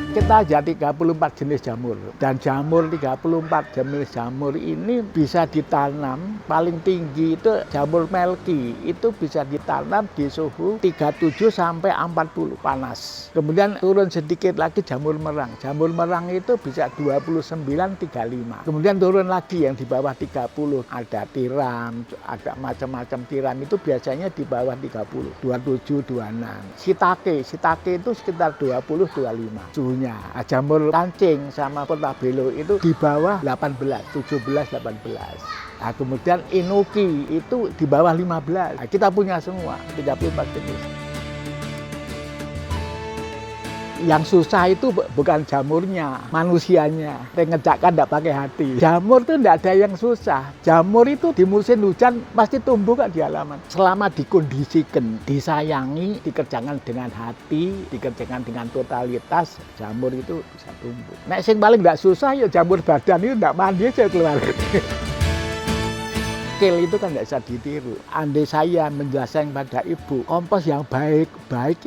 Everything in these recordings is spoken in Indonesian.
Kita ada 34 jenis jamur, dan jamur 34 jenis jamur ini bisa ditanam. Paling tinggi itu jamur melki, itu bisa ditanam di suhu 37 sampai 40 panas. Kemudian turun sedikit lagi jamur merang. Jamur merang itu bisa 29-35. Kemudian turun lagi yang di bawah 30. Ada tiram, ada macam-macam tiram, itu biasanya di bawah 30, 27, 26. Shiitake itu sekitar 20-25 suhunya. Jamur kancing sama portabello itu di bawah 18, 17, 18. Nah, kemudian enoki itu di bawah 15. Nah, kita punya semua 34 jenis. Yang susah itu bukan jamurnya, manusianya. Ngejak tidak pakai hati. Jamur itu tidak ada yang susah. Jamur itu di musim hujan pasti tumbuh kan di halaman. Selama dikondisikan, disayangi, dikerjakan dengan hati, dikerjakan dengan totalitas, jamur itu bisa tumbuh. Nek sing paling tidak susah ya jamur badan itu tidak mandi aja keluar. Skill itu kan tidak bisa ditiru. Andai saya menjelaskan pada ibu, kompos yang baik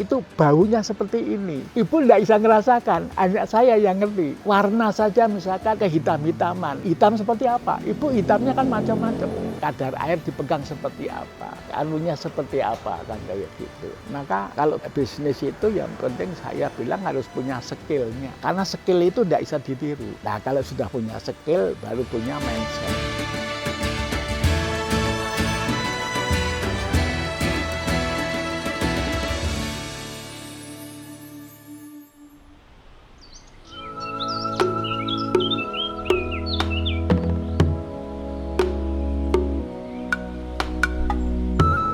itu baunya seperti ini. Ibu tidak bisa ngerasakan, hanya saya yang ngerti. Warna saja misalkan kehitam-hitaman. Hitam seperti apa? Ibu hitamnya kan macam-macam. Kadar air dipegang seperti apa? Anunya seperti apa? Kan kayak gitu. Maka kalau bisnis itu yang penting saya bilang harus punya skillnya. Karena skill itu tidak bisa ditiru. Nah kalau sudah punya skill, baru punya mindset.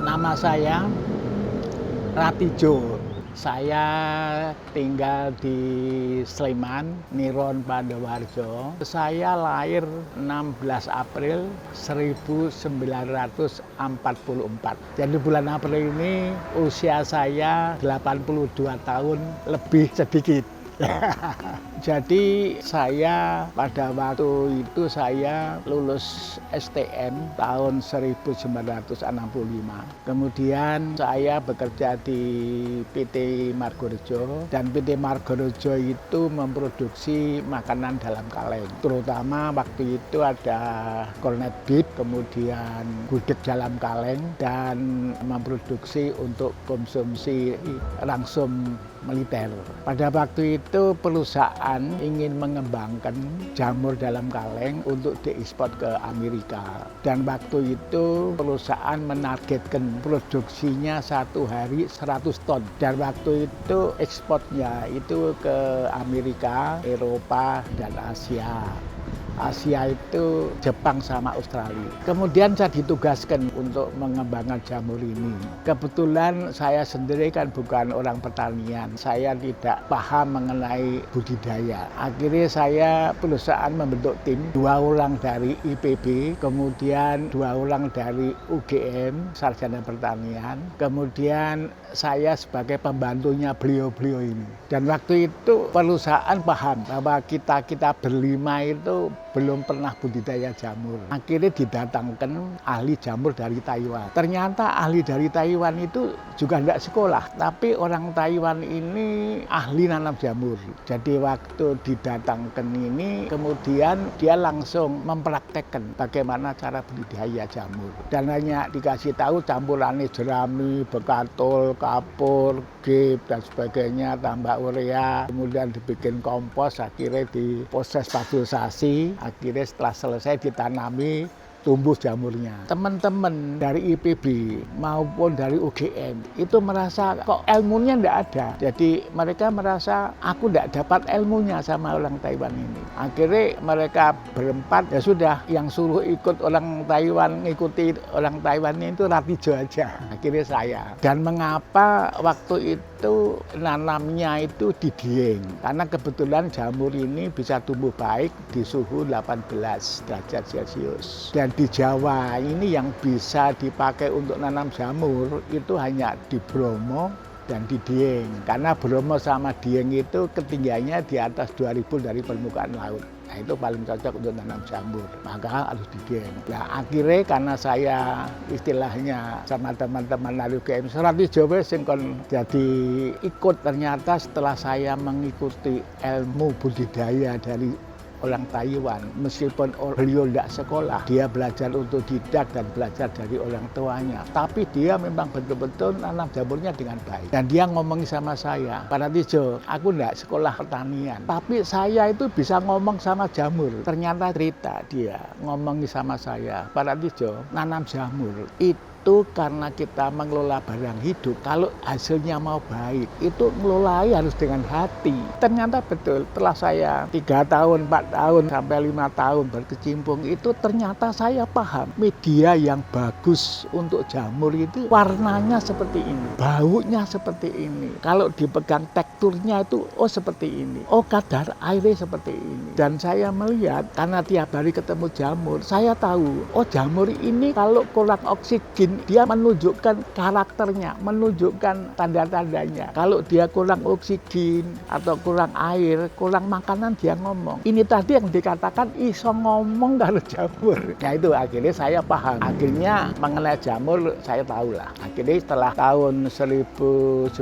Nama saya Ratijo. Saya tinggal di Sleman, Niron Pandowarjo. Saya lahir 16 April 1944. Jadi bulan April ini usia saya 82 tahun lebih sedikit. Jadi saya pada waktu itu saya lulus STM tahun 1965. Kemudian saya bekerja di PT Margorejo, dan PT Margorejo itu memproduksi makanan dalam kaleng. Terutama waktu itu ada corned beef, kemudian gudeg dalam kaleng, dan memproduksi untuk konsumsi langsung militer. Pada waktu itu perusahaan ingin mengembangkan jamur dalam kaleng untuk diekspor ke Amerika. Dan waktu itu perusahaan menargetkan produksinya satu hari 100 ton. Dan waktu itu ekspornya itu ke Amerika, Eropa, dan Asia. Asia itu Jepang sama Australia. Kemudian saya ditugaskan untuk mengembangkan jamur ini. Kebetulan saya sendiri kan bukan orang pertanian. Saya tidak paham mengenai budidaya. Akhirnya saya perusahaan membentuk tim, 2 orang dari IPB, kemudian 2 orang dari UGM, Sarjana Pertanian. Kemudian saya sebagai pembantunya beliau-beliau ini. Dan waktu itu perusahaan paham bahwa kita berlima itu belum pernah budidaya jamur. Akhirnya didatangkan ahli jamur dari Taiwan. Ternyata ahli dari Taiwan itu juga tidak sekolah, tapi orang Taiwan ini ahli nanam jamur. Jadi waktu didatangkan ini, kemudian dia langsung mempraktekkan bagaimana cara budidaya jamur. Dan hanya dikasih tahu campurannya jerami, bekatul, kapur, gip, dan sebagainya, tambah urea, kemudian dibikin kompos, akhirnya diproses pasteurisasi. Akhirnya setelah selesai ditanami, tumbuh jamurnya. Teman-teman dari IPB maupun dari UGM itu merasa kok ilmunya tidak ada. Jadi mereka merasa aku tidak dapat ilmunya sama orang Taiwan ini. Akhirnya mereka berempat, ya sudah, yang suruh ikut orang Taiwan, ngikuti orang Taiwan itu Ratijo aja. Akhirnya saya. Dan mengapa waktu itu nanamnya itu di Dieng? Karena kebetulan jamur ini bisa tumbuh baik di suhu 18 derajat Celcius. Dan di Jawa ini yang bisa dipakai untuk nanam jamur itu hanya di Bromo dan di Dieng. Karena Bromo sama Dieng itu ketinggiannya di atas 2000 dari permukaan laut. Nah, itu paling cocok untuk nanam jamur, maka harus di UGM. Nah, akhirnya karena saya istilahnya sama teman-teman dari UGM serati Jawa sing kon jadi ikut, ternyata setelah saya mengikuti ilmu budidaya dari orang Taiwan, meskipun beliau tidak sekolah, dia belajar otodidak dan belajar dari orang tuanya. Tapi dia memang betul-betul nanam jamurnya dengan baik. Dan dia ngomongi sama saya, Pak Ratijo, aku tidak sekolah pertanian, tapi saya itu bisa ngomong sama jamur. Ternyata cerita dia ngomongi sama saya, Pak Ratijo, nanam jamur itu karena kita mengelola barang hidup, kalau hasilnya mau baik, itu ngelolai harus dengan hati. Ternyata betul, setelah saya 3 tahun, 4 tahun, sampai 5 tahun berkecimpung itu, ternyata saya paham media yang bagus untuk jamur itu warnanya seperti ini, baunya seperti ini, kalau dipegang teksturnya itu oh seperti ini, oh kadar airnya seperti ini. Dan saya melihat, karena tiap hari ketemu jamur, saya tahu, oh jamur ini kalau kurang oksigen, dia menunjukkan karakternya, menunjukkan tanda-tandanya. Kalau dia kurang oksigen atau kurang air, kurang makanan, dia ngomong. Ini tadi yang dikatakan iso ngomong kalau jamur. Nah itu akhirnya saya paham. Akhirnya mengenai jamur saya tahu lah. Akhirnya setelah tahun 1997,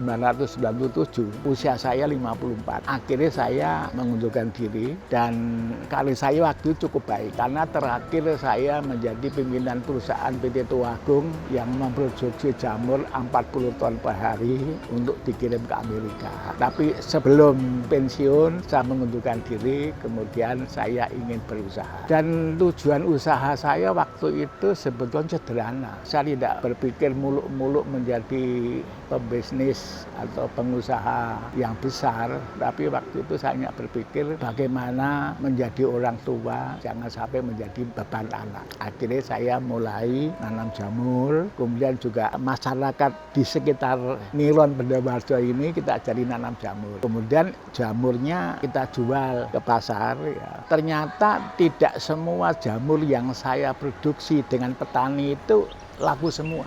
usia saya 54. Akhirnya saya mengundurkan diri, dan karir saya waktu itu cukup baik karena terakhir saya menjadi pimpinan perusahaan PT Tuagung yang memproduksi jamur 40 ton per hari untuk dikirim ke Amerika. Tapi sebelum pensiun saya mengundurkan diri, kemudian saya ingin berusaha. Dan tujuan usaha saya waktu itu sebetulnya sederhana. Saya tidak berpikir muluk-muluk menjadi pebisnis atau pengusaha yang besar, tapi waktu itu saya hanya berpikir bagaimana menjadi orang tua jangan sampai menjadi beban anak. Akhirnya saya mulai nanam jamur, kemudian juga masyarakat di sekitar Niron Bendawarjo ini kita ajari nanam jamur. Kemudian jamurnya kita jual ke pasar. Ya. Ternyata tidak semua jamur yang saya produksi dengan petani itu laku semua.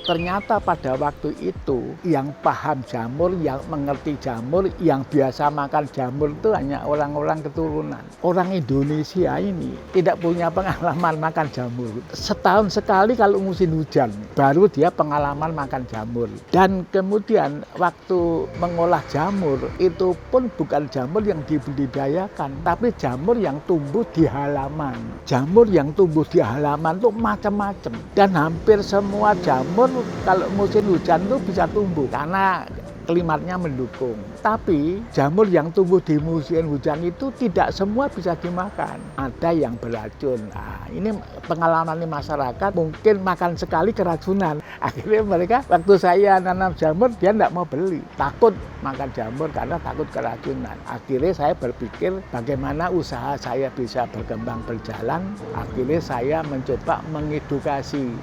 Ternyata pada waktu itu yang paham jamur, yang mengerti jamur, yang biasa makan jamur itu hanya orang-orang keturunan. Orang Indonesia ini tidak punya pengalaman makan jamur. Setahun sekali kalau musim hujan, baru dia pengalaman makan jamur. Dan kemudian waktu mengolah jamur, itu pun bukan jamur yang dibudidayakan, tapi jamur yang tumbuh di halaman. Jamur yang tumbuh di halaman itu macam-macam. Dan hampir semua jamur kalau musim hujan itu bisa tumbuh karena klimatnya mendukung. Tapi jamur yang tumbuh di musim hujan itu tidak semua bisa dimakan. Ada yang beracun. Nah, ini pengalaman masyarakat, mungkin makan sekali keracunan. Akhirnya mereka waktu saya nanam jamur dia tidak mau beli. Takut makan jamur karena takut keracunan. Akhirnya saya berpikir bagaimana usaha saya bisa berkembang berjalan. Akhirnya saya mencoba mengedukasi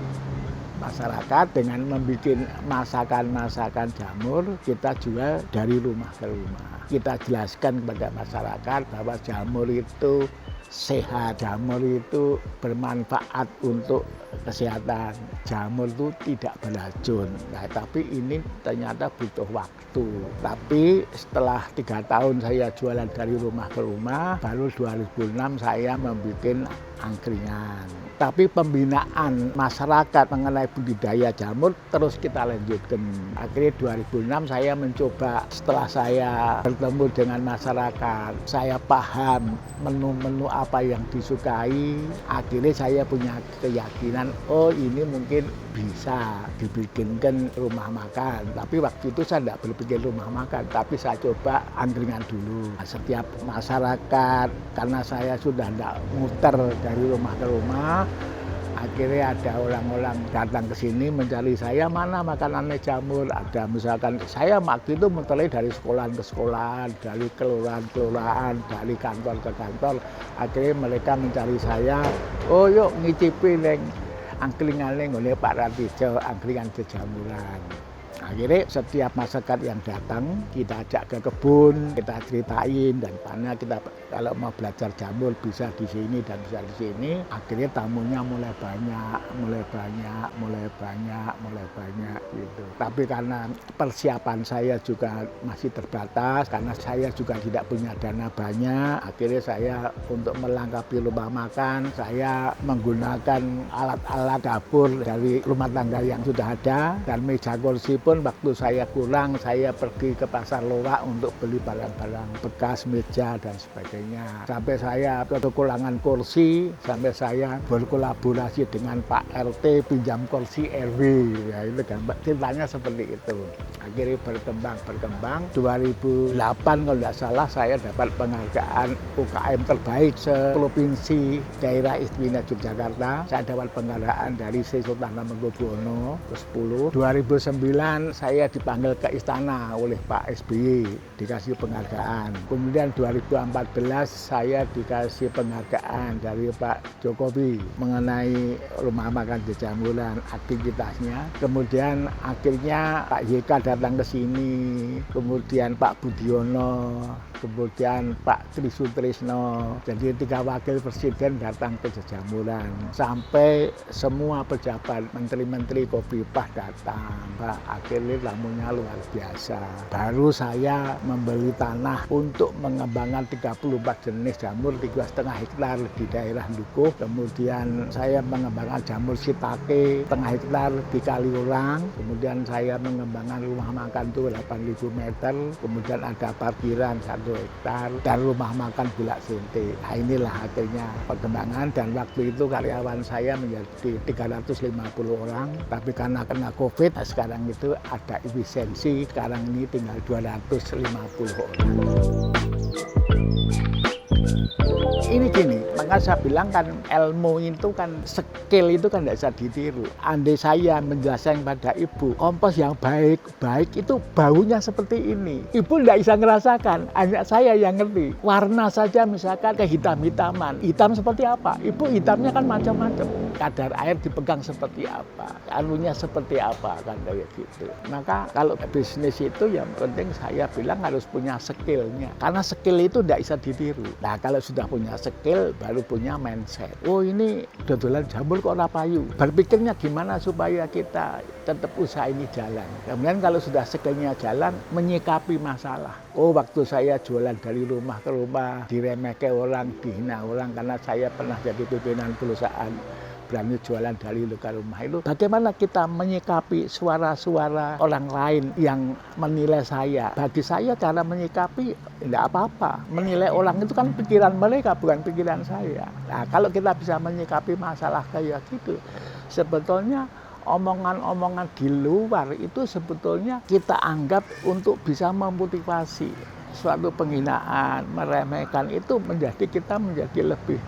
masyarakat dengan membuat masakan-masakan jamur, kita jual dari rumah ke rumah. Kita jelaskan kepada masyarakat bahwa jamur itu sehat, jamur itu bermanfaat untuk kesehatan, jamur itu tidak beracun. Nah, tapi ini ternyata butuh waktu. Tapi setelah 3 tahun saya jualan dari rumah ke rumah, baru 2006 saya membuat angkringan. Tapi pembinaan masyarakat mengenai budidaya jamur terus kita lanjutkan. Akhirnya 2006 saya mencoba, setelah saya bertemu dengan masyarakat, saya paham menu-menu apa yang disukai. Akhirnya saya punya keyakinan, oh ini mungkin bisa dibikinkan rumah makan. Tapi waktu itu saya tidak berpikir rumah makan, tapi saya coba angkringan dulu. Setiap masyarakat, karena saya sudah tidak muter dari rumah ke rumah, akhirnya ada orang-orang datang ke sini mencari saya, mana makanannya jamur. Ada misalkan saya waktu itu muternya dari sekolahan ke sekolahan, dari kelurahan-kelurahan, dari kantor ke kantor. Akhirnya mereka mencari saya, oh yuk ngicipi neng angkringan neng oleh Pak Ratijo, angkringan jamuran. Nah, Akhirnya setiap masyarakat yang datang kita ajak ke kebun, kita ceritain dan mana kita kalau mau belajar jamur bisa di sini dan bisa di sini. Akhirnya tamunya mulai banyak gitu. Tapi karena persiapan saya juga masih terbatas, karena saya juga tidak punya dana banyak, akhirnya saya untuk melengkapi rumah makan, saya menggunakan alat-alat dapur dari rumah tangga yang sudah ada, dan meja kursi pun waktu saya kurang, saya pergi ke pasar Loak untuk beli barang-barang bekas meja dan sebagainya. Sampai saya kekurangan kursi, sampai saya berkolaborasi dengan Pak RT pinjam kursi RW, ya itu gambar ceritanya seperti itu. Akhirnya berkembang. 2008 kalau tidak salah saya dapat penghargaan UKM terbaik seprovinsi daerah istimewa Yogyakarta. Saya dapat penghargaan dari Sri Sultan Hamengkubuwono ke-10. 2009 saya dipanggil ke istana oleh Pak SBY, dikasih penghargaan. Kemudian 2014 saya dikasih penghargaan dari Pak Jokowi mengenai rumah makan Jejamuran, aktivitasnya. Kemudian akhirnya Pak YK datang ke sini, kemudian Pak Budiono, kemudian Pak Tri Sutrisno. Jadi 3 wakil presiden datang ke Jejamuran. Sampai semua pejabat, menteri-menteri Kofifah datang. Pak, akhirnya tamunya luar biasa. Baru saya membeli tanah untuk mengembangkan 34 jenis jamur 3,5 hektar di daerah Dukuh. Kemudian saya mengembangkan jamur shiitake 1,5 hektar di Kaliurang. Kemudian saya mengembangkan rumah makan itu 8.000 meter. Kemudian ada parkiran 1 hektar dan rumah makan Bulak Sente. Nah, inilah akhirnya perkembangan, dan waktu itu karyawan saya menjadi 350 orang. Tapi karena kena COVID, nah sekarang itu ada efisiensi. Sekarang ini tinggal 250 orang. Ini gini, maka saya bilang kan ilmu itu kan, skill itu kan tidak bisa ditiru. Andai saya menjelaskan pada ibu, kompos yang baik itu baunya seperti ini. Ibu tidak bisa ngerasakan, hanya saya yang ngerti. Warna saja misalkan kehitam-hitaman, hitam seperti apa? Ibu hitamnya kan macam-macam. Kadar air dipegang seperti apa, anunya seperti apa, kan kayak gitu. Maka kalau bisnis itu yang penting saya bilang harus punya skillnya. Karena skill itu tidak bisa ditiru. Nah kalau sudah punya skill, baru punya mindset. Oh ini dodolan jamur kok ora payu. Berpikirnya gimana supaya kita tetap usaha ini jalan. Kemudian kalau sudah skillnya jalan, menyikapi masalah. Oh waktu saya jualan dari rumah ke rumah, diremehkan orang, dihina orang karena saya pernah jadi pimpinan perusahaan. Berani jualan dari luar rumah itu. Bagaimana kita menyikapi suara-suara orang lain yang menilai saya? Bagi saya cara menyikapi tidak apa-apa. Menilai orang itu kan pikiran mereka, bukan pikiran saya. Nah, kalau kita bisa menyikapi masalah kayak gitu, sebetulnya omongan-omongan di luar itu sebetulnya kita anggap untuk bisa memotivasi. Suatu penghinaan, meremehkan itu kita menjadi lebih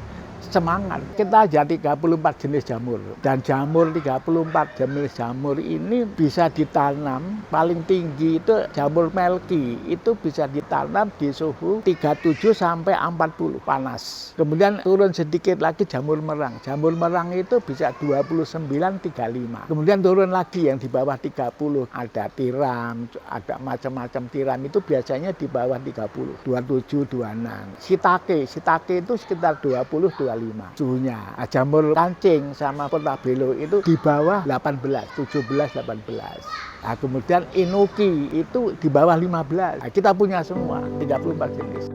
semangat. Kita ada 34 jenis jamur, dan jamur 34 jenis jamur ini bisa ditanam paling tinggi itu jamur melki, itu bisa ditanam di suhu 37 sampai 40 panas. Kemudian turun sedikit lagi jamur merang. Jamur merang itu bisa 29-35. Kemudian turun lagi yang di bawah 30. Ada tiram, ada macam-macam tiram itu biasanya di bawah 30, 27, 26. Shiitake itu sekitar 20-25 suhunya. Jamur kancing sama portabello itu di bawah 18, 17, 18. Nah, kemudian enoki itu di bawah 15. Nah, kita punya semua 34 jenis.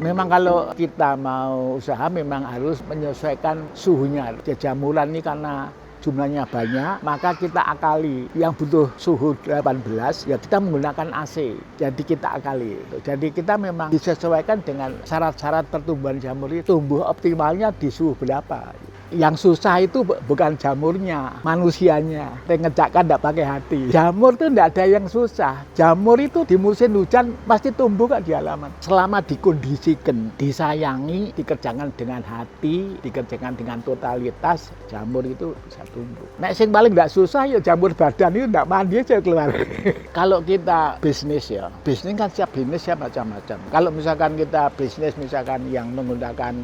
Memang kalau kita mau usaha memang harus menyesuaikan suhunya. Jejamuran ini karena jumlahnya banyak, maka kita akali. Yang butuh suhu 18, ya kita menggunakan AC. Jadi kita akali. Jadi kita memang disesuaikan dengan syarat-syarat pertumbuhan jamur itu. Tumbuh optimalnya di suhu berapa. Yang susah itu bukan jamurnya, manusianya. Ngejakkan tidak pakai hati. Jamur itu tidak ada yang susah. Jamur itu di musim hujan pasti tumbuh kok di halaman. Selama dikondisikan, disayangi, dikerjakan dengan hati, dikerjakan dengan totalitas, jamur itu bisa tumbuh. Nek sing paling tidak susah ya jamur badan itu tidak mandi aja keluar. Kalau kita bisnis ya, bisnis kan setiap bisnis ya macam-macam. Kalau misalkan kita bisnis misalkan yang menggunakan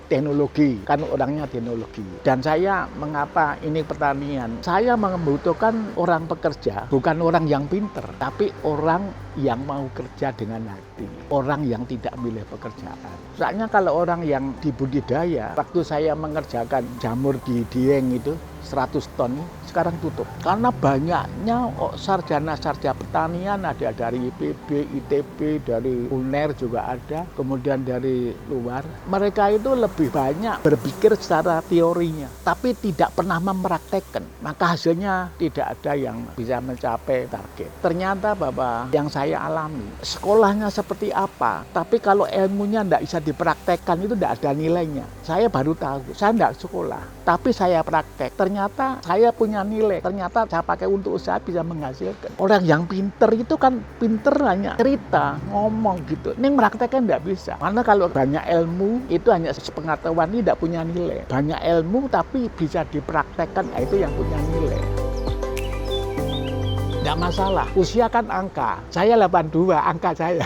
teknologi, kan orangnya teknologi. Dan saya mengapa ini pertanian? Saya membutuhkan orang pekerja, bukan orang yang pinter, tapi orang yang mau kerja dengan hati, orang yang tidak milih pekerjaan. Soalnya kalau orang yang di budidaya, waktu saya mengerjakan jamur di Dieng itu 100 ton, sekarang tutup. Karena banyaknya sarjana-sarjana pertanian, ada dari IPB, ITB, dari UNER juga ada, kemudian dari luar. Mereka itu lebih banyak berpikir secara teorinya, tapi tidak pernah mempraktekkan. Maka hasilnya tidak ada yang bisa mencapai target. Ternyata Bapak, yang saya alami, sekolahnya seperti apa, tapi kalau ilmunya tidak bisa dipraktekkan itu tidak ada nilainya. Saya baru tahu, saya tidak sekolah, tapi saya praktek. Ternyata saya punya nilai, ternyata saya pakai untuk usaha bisa menghasilkan. Orang yang pinter itu kan pinter hanya cerita, ngomong gitu. Ini prakteknya tidak bisa. Karena kalau banyak ilmu itu hanya sepengetahuan, ini tidak punya nilai. Banyak ilmu tapi bisa dipraktekkan, itu yang punya nilai. Tidak masalah, usia kan angka. Saya 82, angka saya.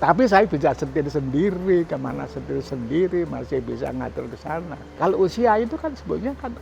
Tapi saya bisa setir sendiri, kemana setir sendiri, masih bisa ngatur ke sana. Kalau usia itu kan sebenarnya kan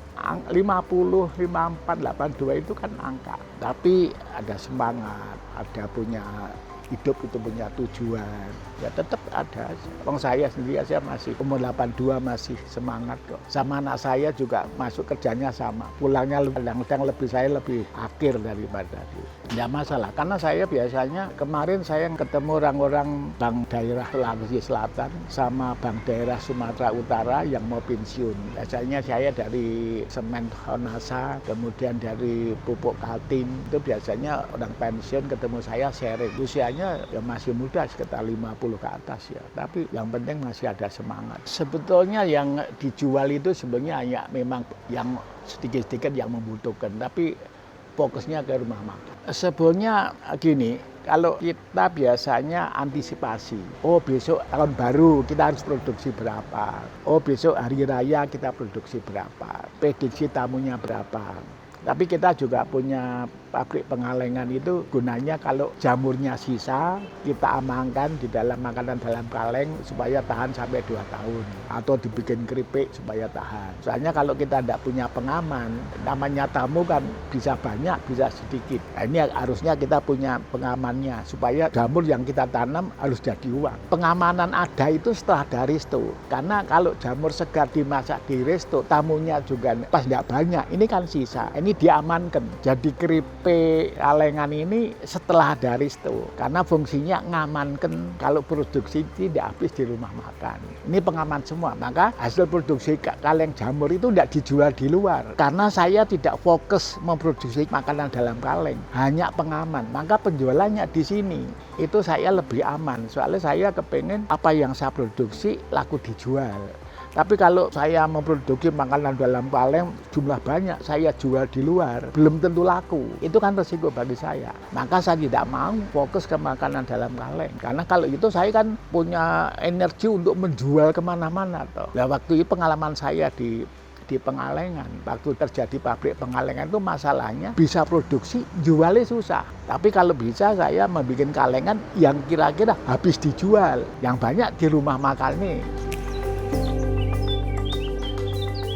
50, 54, 82 itu kan angka. Tapi ada semangat, ada punya hidup itu punya tujuan, ya tetap ada. Wong saya sendiri, saya masih umur 82 masih semangat kok. Sama anak saya juga masuk kerjanya sama, pulangnya kadang-kadang saya lebih akhir daripada dia. Tidak masalah, karena saya biasanya kemarin saya ketemu orang-orang Bank Daerah Sulawesi Selatan sama Bank Daerah Sumatera Utara yang mau pensiun. Biasanya saya dari Semen Honasa, kemudian dari Pupuk Kaltim, itu biasanya orang pensiun ketemu saya sharing. Usianya ya masih muda, sekitar 50 ke atas ya, tapi yang penting masih ada semangat. Sebetulnya yang dijual itu sebenarnya hanya memang yang sedikit-sedikit yang membutuhkan, tapi fokusnya ke rumah makan. Sebenarnya gini, kalau kita biasanya antisipasi, oh besok tahun baru kita harus produksi berapa, oh besok hari raya kita produksi berapa, prediksi tamunya berapa. Tapi kita juga punya pabrik pengalengan itu gunanya kalau jamurnya sisa, kita amankan di dalam makanan dalam kaleng supaya tahan sampai 2 tahun. Atau dibikin keripik supaya tahan. Soalnya kalau kita tidak punya pengaman, namanya tamu kan bisa banyak, bisa sedikit. Nah, ini harusnya kita punya pengamannya, supaya jamur yang kita tanam harus jadi uang. Pengamanan ada itu setelah dari resto. Karena kalau jamur segar dimasak di resto, tamunya juga pas tidak banyak, ini kan sisa. Ini diamankan. Jadi keripik kalengan ini setelah dari resto, karena fungsinya ngamankan kalau produksi tidak habis di rumah makan. Ini pengaman semua. Maka hasil produksi kaleng jamur itu tidak dijual di luar, karena saya tidak fokus memproduksi makanan dalam kaleng, hanya pengaman. Maka penjualannya di sini itu saya lebih aman, soalnya saya kepengen apa yang saya produksi laku dijual. Tapi kalau saya memproduksi makanan dalam kaleng jumlah banyak, saya jual di luar, belum tentu laku. Itu kan resiko bagi saya. Maka saya tidak mau fokus ke makanan dalam kaleng. Karena kalau itu saya kan punya energi untuk menjual kemana-mana. Nah, waktu itu pengalaman saya di pengalengan, waktu terjadi pabrik pengalengan itu masalahnya bisa produksi, jualnya susah. Tapi kalau bisa saya membuat kalengan yang kira-kira habis dijual, yang banyak di rumah makan nih.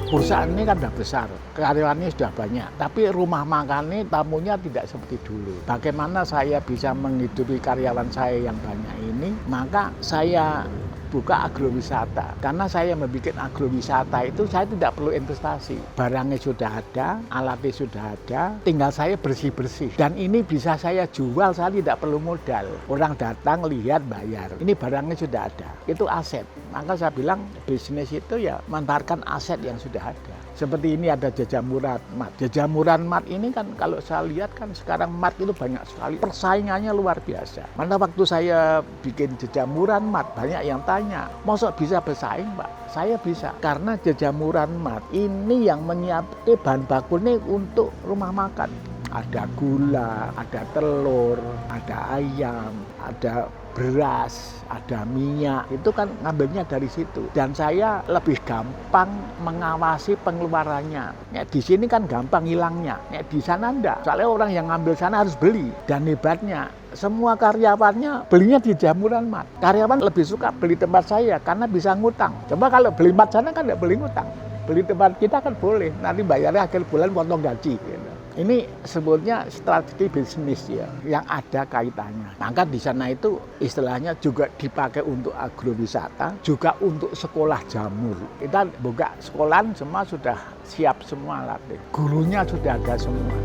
Perusahaan ini kan sudah besar, karyawannya sudah banyak, tapi rumah makannya tamunya tidak seperti dulu. Bagaimana saya bisa menghidupi karyawan saya yang banyak ini? Maka saya buka agrowisata. Karena saya membuat agrowisata itu saya tidak perlu investasi. Barangnya sudah ada, alatnya sudah ada, tinggal saya bersih-bersih. Dan ini bisa saya jual, saya tidak perlu modal. Orang datang, lihat, bayar. Ini barangnya sudah ada. Itu aset. Maka saya bilang bisnis itu ya manfaatkan aset yang sudah ada. Seperti ini ada jajamuran mat. Jajamuran mat ini kan kalau saya lihat kan sekarang mat itu banyak sekali. Persaingannya luar biasa. Mana waktu saya bikin jajamuran mat banyak yang tanya, masa bisa bersaing Pak? Saya bisa. Karena jajamuran mat ini yang menyiapkan bahan bakunya untuk rumah makan. ada gula, ada telur, ada ayam, ada beras, ada minyak, itu kan ngambilnya dari situ. Dan saya lebih gampang mengawasi pengeluarannya. Ya, di sini kan gampang hilangnya. Ya, di sana enggak. Soalnya orang yang ngambil sana harus beli. Dan hebatnya, semua karyawannya belinya di Jamuran Mat. Karyawan lebih suka beli tempat saya karena bisa ngutang. Coba kalau beli mat sana kan enggak beli ngutang. Beli tempat kita kan boleh. Nanti bayarnya akhir bulan potong gaji. Gitu. Ini sebutnya strategi bisnis ya, yang ada kaitannya. Maka di sana itu istilahnya juga dipakai untuk agrowisata, juga untuk sekolah jamur. Kita buka sekolahan semua sudah siap semua latih. Gurunya sudah ada semua.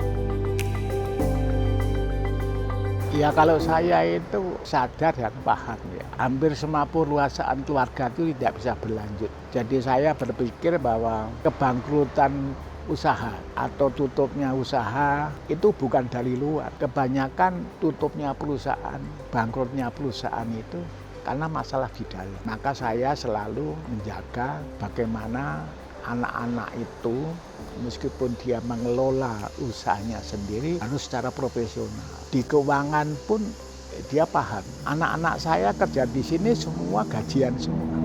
Ya kalau saya itu sadar dan paham ya, hampir semua perusahaan keluarga itu tidak bisa berlanjut. Jadi saya berpikir bahwa kebangkrutan usaha atau tutupnya usaha itu bukan dari luar. Kebanyakan tutupnya perusahaan, bangkrutnya perusahaan itu karena masalah di dalam. Maka saya selalu menjaga bagaimana anak-anak itu meskipun dia mengelola usahanya sendiri harus secara profesional. Di keuangan pun dia paham. Anak-anak saya kerja di sini semua gajian semua.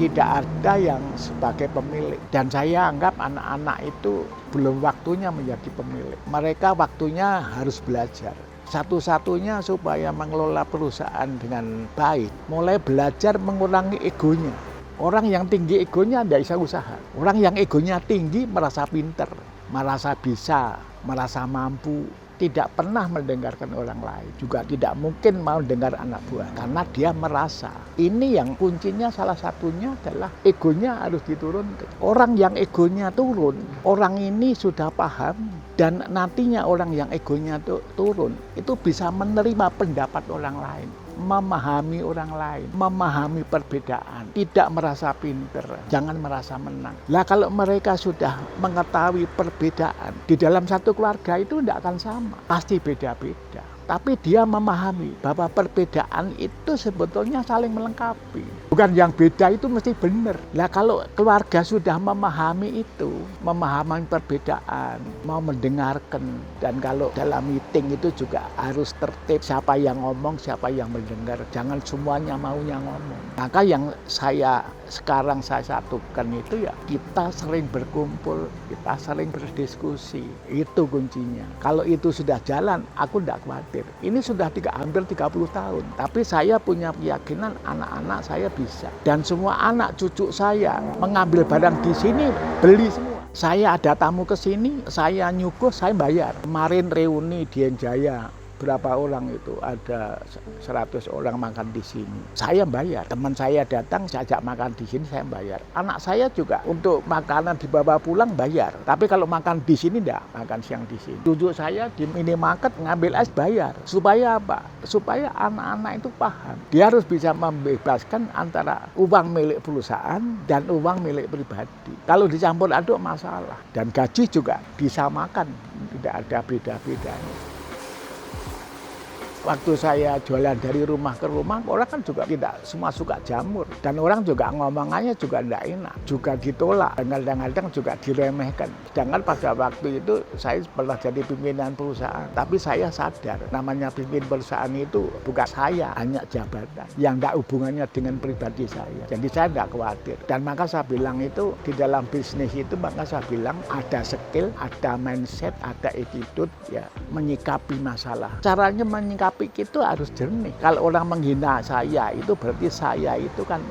Tidak ada yang sebagai pemilik. Dan saya anggap anak-anak itu belum waktunya menjadi pemilik. Mereka waktunya harus belajar. Satu-satunya supaya mengelola perusahaan dengan baik, mulai belajar mengurangi egonya. Orang yang tinggi egonya tidak bisa usaha. Orang yang egonya tinggi merasa pinter, merasa bisa, merasa mampu. Tidak pernah mendengarkan orang lain, juga tidak mungkin mau dengar anak buah karena dia merasa. Ini yang kuncinya salah satunya adalah egonya harus diturunkan. Orang yang egonya turun, orang ini sudah paham dan nantinya orang yang egonya turun itu bisa menerima pendapat orang lain, memahami orang lain, memahami perbedaan, tidak merasa pinter, jangan merasa menang. Lah kalau mereka sudah mengetahui perbedaan di dalam satu keluarga itu tidak akan sama, pasti beda-beda. Tapi dia memahami bahwa perbedaan itu sebetulnya saling melengkapi. Bukan yang beda itu mesti benar. Lah kalau keluarga sudah memahami itu, memahami perbedaan, mau mendengarkan. Dan kalau dalam meeting itu juga harus tertib siapa yang ngomong, siapa yang mendengar. Jangan semuanya maunya ngomong. Maka yang sekarang saya satukan itu ya kita sering berkumpul, kita sering berdiskusi. Itu kuncinya. Kalau itu sudah jalan, aku tidak khawatir. Ini sudah hampir 30 tahun. Tapi saya punya keyakinan anak-anak saya bisa. Dan semua anak cucu saya mengambil barang di sini, beli semua. Saya ada tamu ke sini, saya nyuguh, saya bayar. Kemarin reuni di Jaya. Berapa orang itu, ada 100 orang makan di sini. Saya bayar. Teman saya datang, saya ajak makan di sini, saya bayar. Anak saya juga untuk makanan dibawa pulang bayar. Tapi kalau makan di sini enggak, makan siang di sini. Cucu saya di minimarket ngambil es bayar. Supaya apa? Supaya anak-anak itu paham. Dia harus bisa membebaskan antara uang milik perusahaan dan uang milik pribadi. Kalau dicampur aduk masalah. Dan gaji juga disamakan, tidak ada beda-bedanya. Waktu saya jualan dari rumah ke rumah, orang kan juga tidak semua suka jamur. Dan orang juga ngomongannya juga tidak enak, juga ditolak. Dan kadang-kadang juga diremehkan. Sedangkan pada waktu itu saya pernah jadi pimpinan perusahaan. Tapi saya sadar, namanya pimpin perusahaan itu bukan saya, hanya jabatan. Yang tidak hubungannya dengan pribadi saya. Jadi saya tidak khawatir. Dan maka saya bilang itu, di dalam bisnis itu, maka saya bilang ada skill, ada mindset, ada attitude, ya, menyikapi masalah. Caranya menyikapi itu harus jernih. Kalau orang menghina saya itu berarti saya itu kan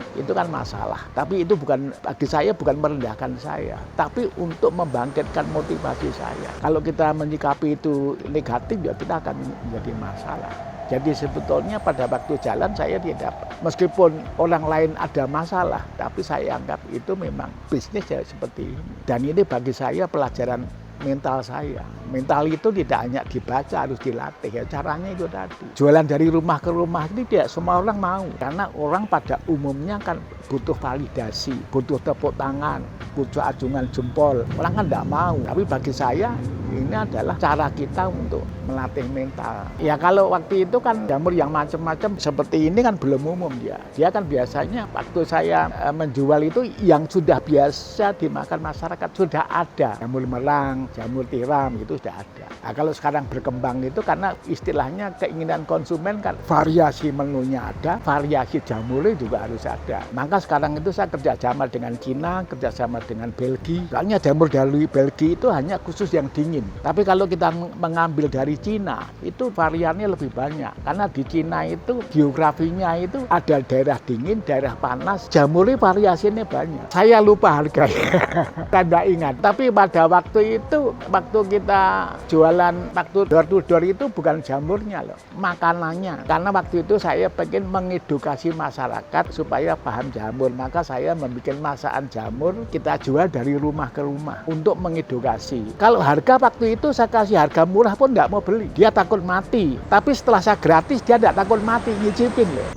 masalah. Tapi itu bukan, bagi saya bukan merendahkan saya, tapi untuk membangkitkan motivasi saya. Kalau kita menyikapi itu negatif ya kita akan menjadi masalah. Jadi sebetulnya pada waktu jalan saya tidak, meskipun orang lain ada masalah, tapi saya anggap itu memang bisnis ya seperti ini. Dan ini bagi saya pelajaran mental saya. Mental itu tidak hanya dibaca, harus dilatih. Ya, caranya itu tadi. Jualan dari rumah ke rumah ini tidak semua orang mau. Karena orang pada umumnya kan butuh validasi, butuh tepuk tangan, butuh acungan jempol. Orang kan tidak mau. Tapi bagi saya ini adalah cara kita untuk melatih mental. Ya kalau waktu itu kan jamur yang macam-macam seperti ini kan belum umum dia. Dia kan biasanya waktu saya menjual itu yang sudah biasa dimakan masyarakat sudah ada. Jamur merang, jamur tiram itu sudah ada. Nah, kalau sekarang berkembang itu karena istilahnya keinginan konsumen kan variasi menunya ada, variasi jamurnya juga harus ada. Maka sekarang itu saya kerjasama dengan Cina, kerjasama dengan Belgia. Soalnya jamur dari Belgia itu hanya khusus yang dingin. Tapi kalau kita mengambil dari Cina itu variannya lebih banyak. Karena di Cina itu geografinya itu ada daerah dingin, daerah panas, jamurnya variasinya banyak. Saya lupa harganya, tidak ingat. Tapi pada waktu itu, waktu kita jualan, waktu door to door itu bukan jamurnya loh, makanannya. Karena waktu itu saya pengen mengedukasi masyarakat supaya paham jamur. Maka saya membuat masakan jamur, kita jual dari rumah ke rumah untuk mengedukasi. Kalau harga waktu itu saya kasih harga murah pun nggak mau beli. Dia takut mati. Tapi setelah saya gratis, dia tidak takut mati, nyicipin loh.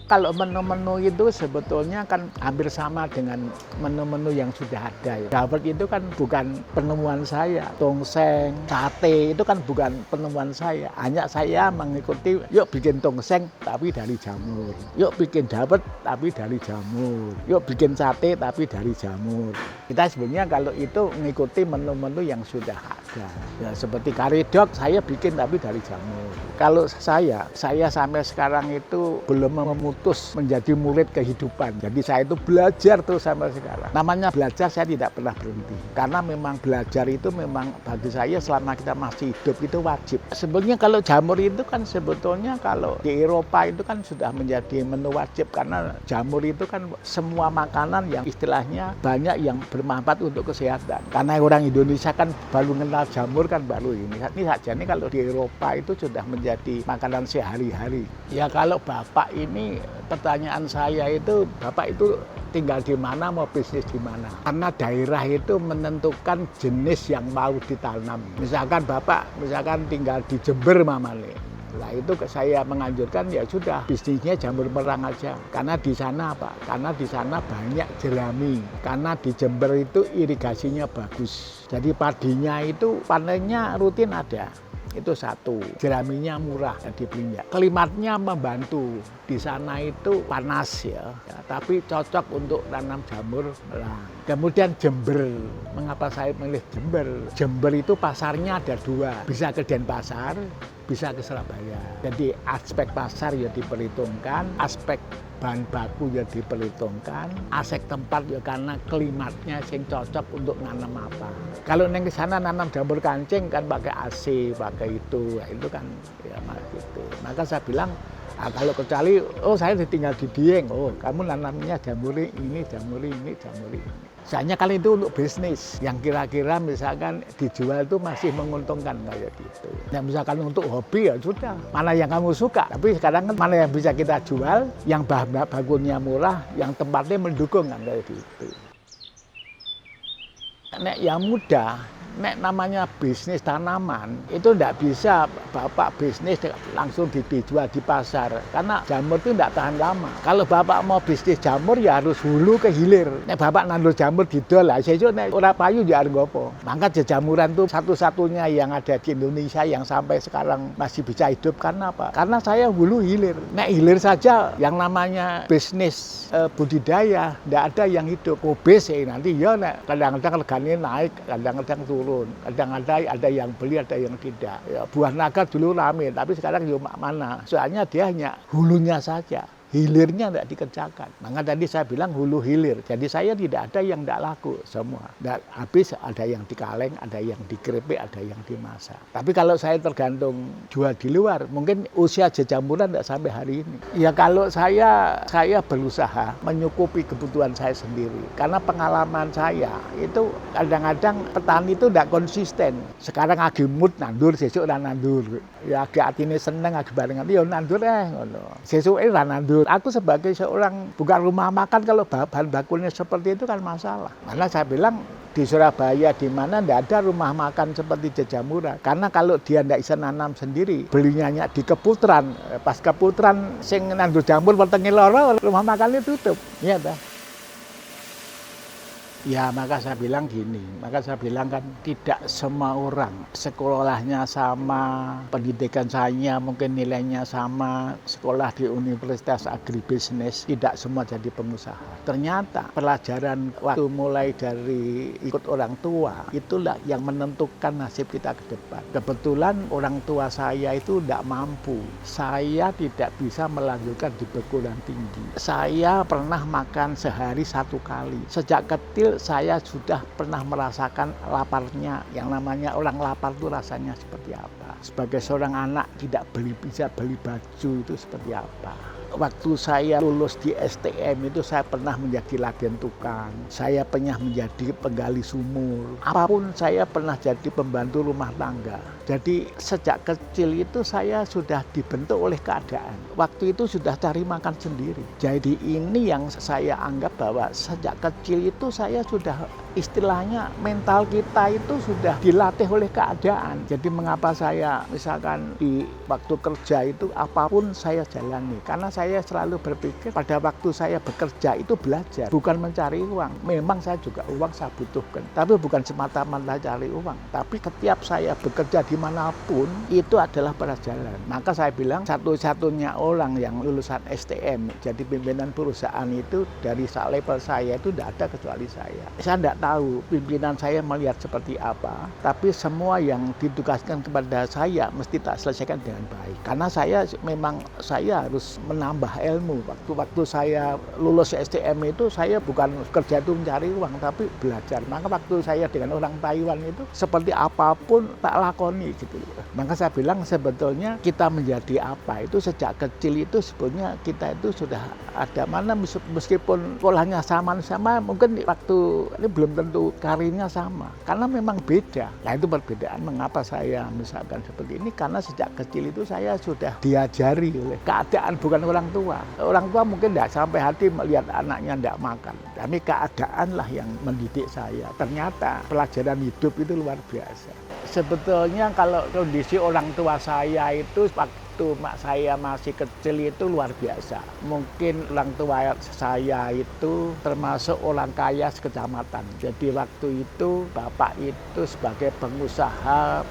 Kalau menu-menu itu sebetulnya kan hampir sama dengan menu-menu yang sudah ada. Ya. Dawet itu kan bukan penemuan saya. Tongseng, sate itu kan bukan penemuan saya. Hanya saya mengikuti, yuk bikin tongseng tapi dari jamur. Yuk bikin dawet tapi dari jamur. Yuk bikin sate tapi dari jamur. Kita sebenarnya kalau itu mengikuti menu-menu yang sudah ada. Ya, seperti karedok saya bikin tapi dari jamur. Kalau saya sampai sekarang itu belum memutus menjadi murid kehidupan. Jadi saya itu belajar terus sampai sekarang. Namanya belajar saya tidak pernah berhenti. Karena memang belajar itu memang bagi saya selama kita masih hidup itu wajib. Sebenarnya kalau jamur itu kan sebetulnya kalau di Eropa itu kan sudah menjadi menu wajib. Karena jamur itu kan semua makanan yang istilahnya banyak yang bermanfaat untuk kesehatan. Karena orang Indonesia kan baru kenal jamur kan baru ini. Ini saja nih kalau di Eropa itu sudah menjadi makanan sehari-hari. Ya kalau Bapak ini pertanyaan saya itu, Bapak itu tinggal di mana, mau bisnis di mana? Karena daerah itu menentukan jenis yang mau ditanam. Misalkan Bapak, tinggal di Jember mamane. Nah itu saya menganjurkan ya sudah bisnisnya jamur merang aja. Karena di sana apa? Karena di sana banyak jerami. Karena di Jember itu irigasinya bagus. Jadi padinya itu panennya rutin ada. Itu satu, jeraminya murah dibelinya. Klimatnya membantu. Di sana itu panas ya, tapi cocok untuk tanam jamur merang. Kemudian Jember, mengapa saya milih Jember? Jember itu pasarnya ada dua, bisa ke Denpasar, bisa ke Surabaya. Jadi aspek pasar ya diperhitungkan, aspek bahan baku ya diperhitungkan, aspek tempat ya karena klimatnya yang cocok untuk nanam apa. Kalau neng ke sana nanam jamur kancing kan pakai AC, pakai itu kan ya gitu. Maka saya bilang, kalau kecuali, saya tinggal di Dieng, kamu nanamnya jamur ini, jamur ini, jamur ini. Soalnya kalau itu untuk bisnis, yang kira-kira misalkan dijual itu masih menguntungkan kayak gitu. Yang misalkan untuk hobi ya sudah, mana yang kamu suka. Tapi sekarang kan mana yang bisa kita jual, yang bahan bakunya murah, yang tempatnya mendukung kan kayak gitu. Nek yang muda, nek namanya bisnis tanaman, itu tidak bisa Bapak bisnis langsung dijual di pasar. Karena jamur itu tidak tahan lama. Kalau Bapak mau bisnis jamur ya harus hulu ke hilir. Nek Bapak nandur jamur didol lah, sesuk nek ora payu ya arep ngopo. Maka jamuran itu satu-satunya yang ada di Indonesia yang sampai sekarang masih bisa hidup. Karena apa? Karena saya hulu hilir. Nek hilir saja yang namanya bisnis budidaya, tidak ada yang hidup. Obes ya nanti ya nek kadang-kadang regane naik, kadang-kadang turun. Kadang-kadang ada yang beli, ada yang tidak. Ya, buah naga dulu rame, tapi sekarang ya mana? Soalnya dia hanya hulunya saja. Hilirnya tidak dikerjakan. Maka tadi saya bilang hulu hilir. Jadi saya tidak ada yang tidak laku semua. Dan habis ada yang dikaleng, ada yang dikeripik, ada yang dimasak. Tapi kalau saya tergantung jual di luar, mungkin usia jajamuran tidak sampai hari ini. Ya kalau saya berusaha menyukupi kebutuhan saya sendiri. Karena pengalaman saya itu kadang-kadang petani itu tidak konsisten. Sekarang lagi mood nandur, sesuk ora nandur. Ya agak atine seneng, agak barengan ya nandur ngono. Sesuke ora nandur. Aku sebagai seorang bukan rumah makan kalau bahan bakunya seperti itu kan masalah. Karena saya bilang di Surabaya di mana tidak ada rumah makan seperti Jajamura. Karena kalau dia tidak bisa nanam sendiri, belinya di Keputran. Pas Keputran sing nandur jamur wetenge loro, rumah makannya tutup. Iya dah. Ya, maka saya bilang gini, maka saya bilang kan tidak semua orang sekolahnya sama, pendidikan saya mungkin nilainya sama, sekolah di Universitas Agribisnis, tidak semua jadi pengusaha. Ternyata pelajaran waktu mulai dari ikut orang tua, itulah yang menentukan nasib kita ke depan. Kebetulan orang tua saya itu tidak mampu, saya tidak bisa melanjutkan di perguruan tinggi. Saya pernah makan sehari 1 kali, sejak kecil saya sudah pernah merasakan laparnya. Yang namanya orang lapar itu rasanya seperti apa. Sebagai seorang anak tidak bisa beli baju itu seperti apa. Waktu saya lulus di STM itu saya pernah menjadi latihan tukang. Saya pernah menjadi penggali sumur. Apapun saya pernah jadi pembantu rumah tangga. Jadi sejak kecil itu saya sudah dibentuk oleh keadaan. Waktu itu sudah cari makan sendiri. Jadi ini yang saya anggap bahwa sejak kecil itu saya sudah istilahnya mental kita itu sudah dilatih oleh keadaan. Jadi mengapa saya misalkan di waktu kerja itu apapun saya jalani. Karena saya selalu berpikir pada waktu saya bekerja itu belajar, bukan mencari uang. Memang saya juga uang saya butuhkan, tapi bukan semata-mata cari uang. Tapi setiap saya bekerja dimanapun itu adalah pelajaran. Maka saya bilang satu-satunya orang yang lulusan STM jadi pimpinan perusahaan itu dari level saya itu tidak ada kecuali saya. Saya tidak tahu pimpinan saya melihat seperti apa, tapi semua yang ditugaskan kepada saya mesti tak selesaikan dengan baik. Karena saya harus menambah ilmu. Waktu saya lulus STM itu saya bukan kerja itu mencari uang, tapi belajar. Maka waktu saya dengan orang Taiwan itu seperti apapun tak lakoni gitu. Maka saya bilang sebetulnya kita menjadi apa itu sejak kecil itu sebetulnya kita itu sudah ada mana meskipun sekolahnya sama mungkin waktu ini belum tentu karirnya sama. Karena memang beda. Nah itu perbedaan mengapa saya misalkan seperti ini karena sejak kecil itu saya sudah diajari oleh keadaan bukan orang tua. Orang tua mungkin tidak sampai hati melihat anaknya tidak makan. Tapi keadaanlah yang mendidik saya. Ternyata pelajaran hidup itu luar biasa. Sebetulnya kalau kondisi orang tua saya itu waktu saya masih kecil itu luar biasa. Mungkin orang tua saya itu termasuk orang kaya sekecamatan. Jadi waktu itu bapak itu sebagai pengusaha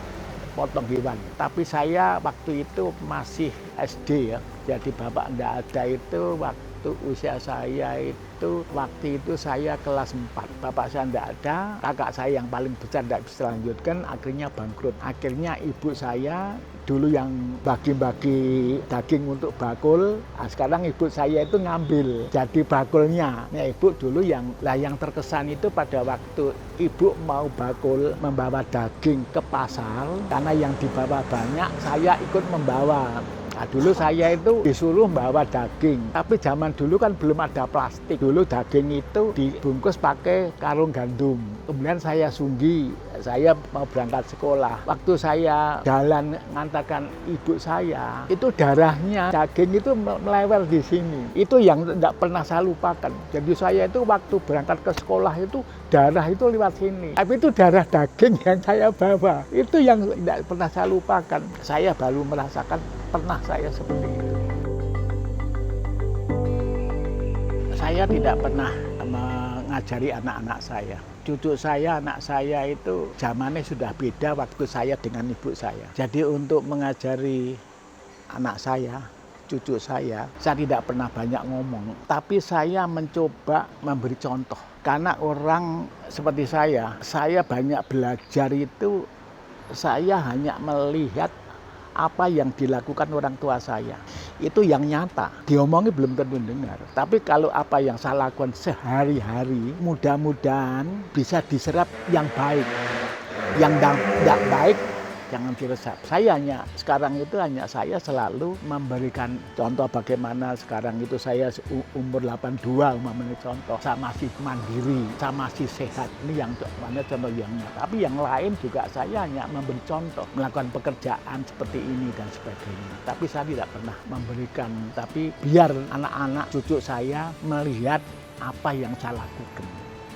potong hewan. Tapi saya waktu itu masih SD ya. Jadi bapak tidak ada itu waktu usia saya itu waktu itu saya kelas 4. Bapak saya tidak ada, kakak saya yang paling besar tidak bisa lanjutkan, akhirnya bangkrut. Akhirnya ibu saya dulu yang bagi-bagi daging untuk bakul, sekarang ibu saya itu ngambil jadi bakulnya. Nah, ibu dulu yang terkesan itu pada waktu ibu mau bakul membawa daging ke pasar, karena yang dibawa banyak, saya ikut membawa. Nah, dulu saya itu disuruh bawa daging, tapi zaman dulu kan belum ada plastik. Dulu daging itu dibungkus pakai karung gandum. Kemudian saya sunggi, saya mau berangkat sekolah. Waktu saya jalan ngantarkan ibu saya, itu darahnya daging itu melewel di sini. Itu yang tidak pernah saya lupakan. Jadi saya itu waktu berangkat ke sekolah itu darah itu lewat sini. Tapi itu darah daging yang saya bawa. Itu yang tidak pernah saya lupakan. Saya baru merasakan pernah saya seperti itu. Saya tidak pernah mengajari anak-anak saya. Cucu saya, anak saya itu zamannya sudah beda waktu saya dengan ibu saya. Jadi untuk mengajari anak saya, cucu saya tidak pernah banyak ngomong. Tapi saya mencoba memberi contoh. Karena orang seperti saya banyak belajar itu, saya hanya melihat apa yang dilakukan orang tua saya. Itu yang nyata. Diomongin belum tentu dengar. Tapi kalau apa yang saya lakukan sehari-hari, mudah-mudahan bisa diserap yang baik. Yang tidak baik, jangan diresap. Sekarang itu saya selalu memberikan contoh bagaimana sekarang itu saya umur 82, umpamanya contoh. Saya masih mandiri, saya masih sehat. Ini yang mana contoh yang nyata. Tapi yang lain juga saya hanya memberi contoh. Melakukan pekerjaan seperti ini dan sebagainya. Tapi saya tidak pernah memberikan. Tapi biar anak-anak cucu saya melihat apa yang saya lakukan.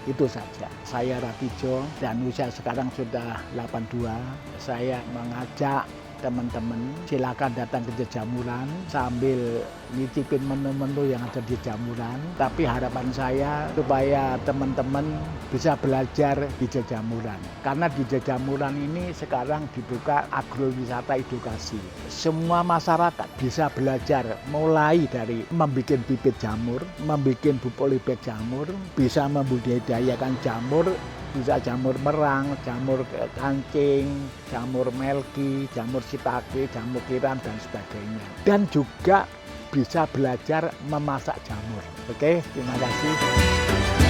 Itu saja. Saya Ratijo dan usia sekarang sudah 82. Saya mengajak teman-teman silakan datang ke Jejamuran sambil nyicipin menu-menu yang ada di Jejamuran. Tapi harapan saya supaya teman-teman bisa belajar di Jejamuran. Karena di Jejamuran ini sekarang dibuka agrowisata edukasi. Semua masyarakat bisa belajar mulai dari membuat bibit jamur, membuat bupolibek jamur, bisa membudidayakan jamur, bisa jamur merang, jamur kancing, jamur melki, jamur shiitake, jamur tiram, dan sebagainya. Dan juga bisa belajar memasak jamur. Oke, terima kasih.